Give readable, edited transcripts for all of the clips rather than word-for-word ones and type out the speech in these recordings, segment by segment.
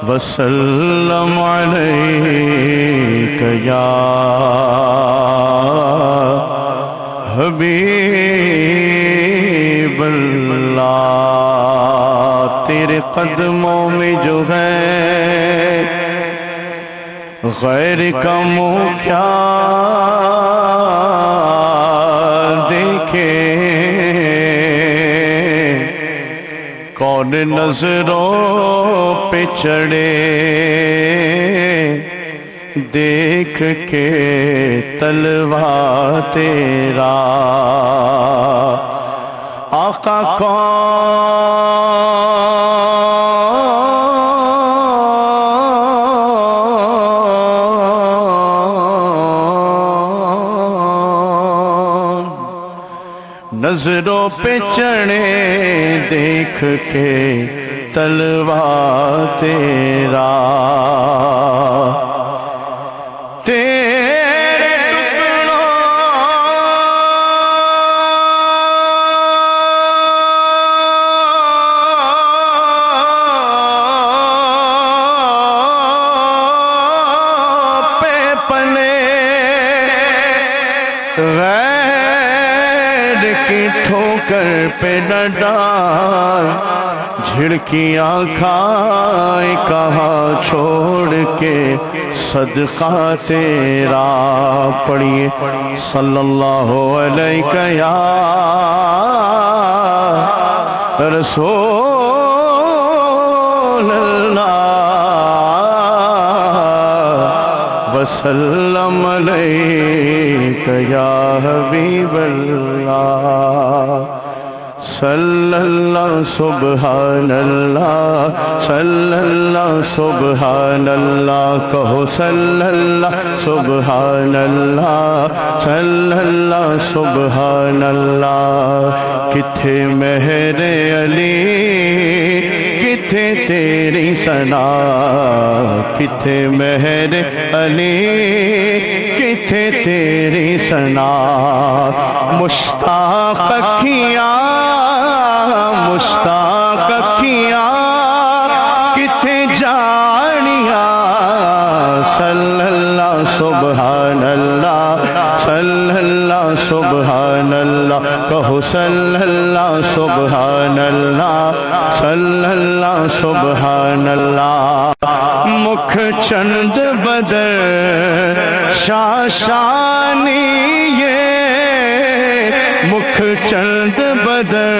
وسلم علیک یا حبیب اللہ، تیرے قدموں میں جو ہے غیر کا منہ کیا دیکھے، کون نظروں پہ چڑھے دیکھ کے تلوا تیرا، آقا نظروں پہ چڑھے دیکھ کے تلوا تیرا، تیرے ٹکڑوں پہ پلے کی ٹھوکر پہ نہ ڈال، جھڑکیاں کھائے کہاں چھوڑ کے صدقہ تیرا، پڑھیے صلی اللہ علیہ یا رسول اللہ، وسلم علیک یا حبیب اللہ، صلی اللہ سبحان اللہ، صلی اللہ سبحان اللہ، کہو صلی اللہ سبحان اللہ، صلی اللہ سبحان اللہ، کتھے مہر علی کتھے تیری ثنا، کتھے مہر علی کتھے تیری ثنا، مشتاق اکھیاں مشتاق اکھیاں کتھے جانیاں، صلی اللہ سبحان اللہ، صلی اللہ سبحان اللہ، کہو صلی اللہ سبحان اللہ، صلی اللہ سبحان اللہ، مکھ چند بدر شاشانی یہ، مکھ چند بدر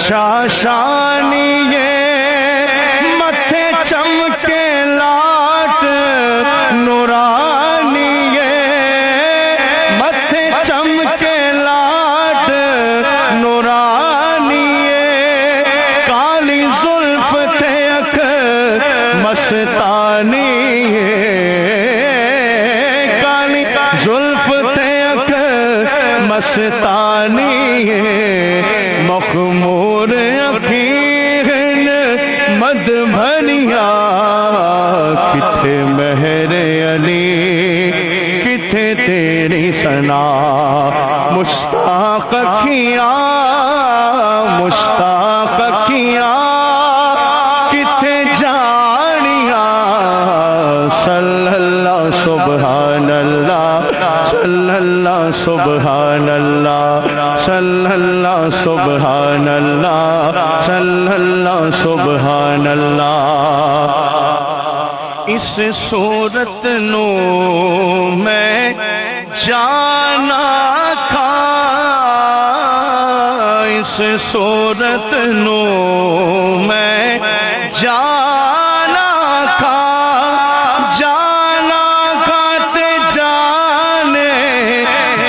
شاشانی یہ، متھے چمکے لاٹ نورانی یہ، متھے چمکے لاٹ نورانی یہ، کالی زلف تھے اکھ مستانی یہ، کالی زلف تھے اکھ مستانی یہ، مخمور اکھین مد بھنیا، کتھے مہر علی کتھے تیری ثنا، مشتاق اکھیاں مشتاق اکھیاں کتھے جانیاں، صلی اللہ سبحان اللہ، صلی اللہ سبحان اللہ، صلی اللہ سبحان اللہ، صلی اللہ سبحان اللہ، اس صورت نو میں جانا تھا، اس صورت نو میں جانا تھا، جانا تھا تے جانے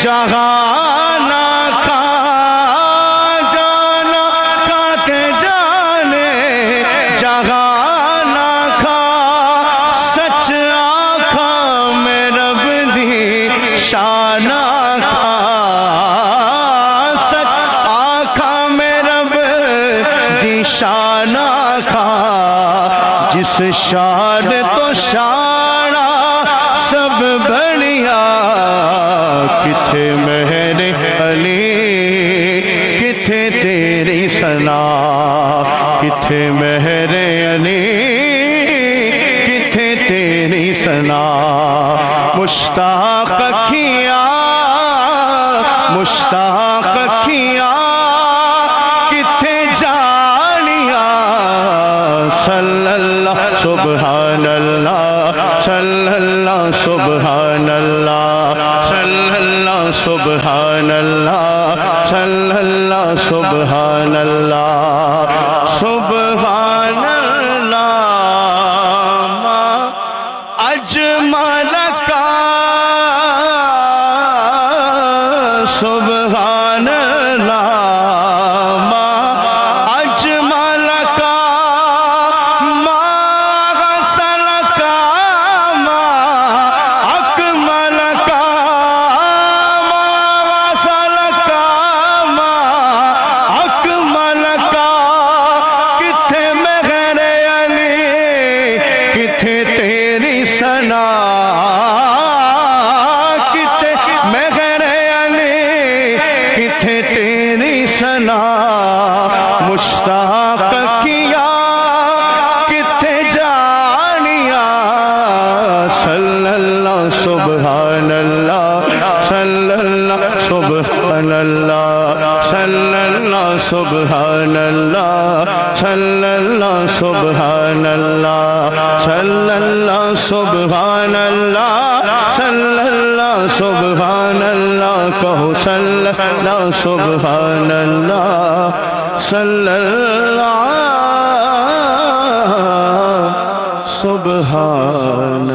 جہانا تھا، جانا تھا تے جانے جہانا تھا، سچ آنکھاں میں رب دی شانہ تھا، سچ آنکھاں میں رب دی شانہ تھا، جس شان تو شانہ سب بڑھیا، کتھے مہر علی کتھے تیری سنا کتھے مہر علی کتھے تیری سنا مشتاق کیا مشتاق کیا کتھے جانیا صلی اللہ سبحان اللہ صلی اللہ سبحان اللہ صلی اللہ سبحان اللہ صلی اللہ سبحان اللہ سبحان اللہ اجمل کا سبحان اللہ اجمل کا ما غسل کا ما اکمل کا ما غسل کا ما اکمل کا کتھے مہر علی کتھے تیری سنا کتھے مہر علی کتھے تیری سنا مشتاق کیا کتھے جانیا صلی اللہ سبحان اللہ صلی اللہ سبحان اللہ صلی اللہ سبحان اللہ صلی اللہ سبحان اللہ صلی اللہ سبحان اللہ صلی اللہ سبحان اللہ کہو صلی اللہ سبحان اللہ صلی اللہ سبحان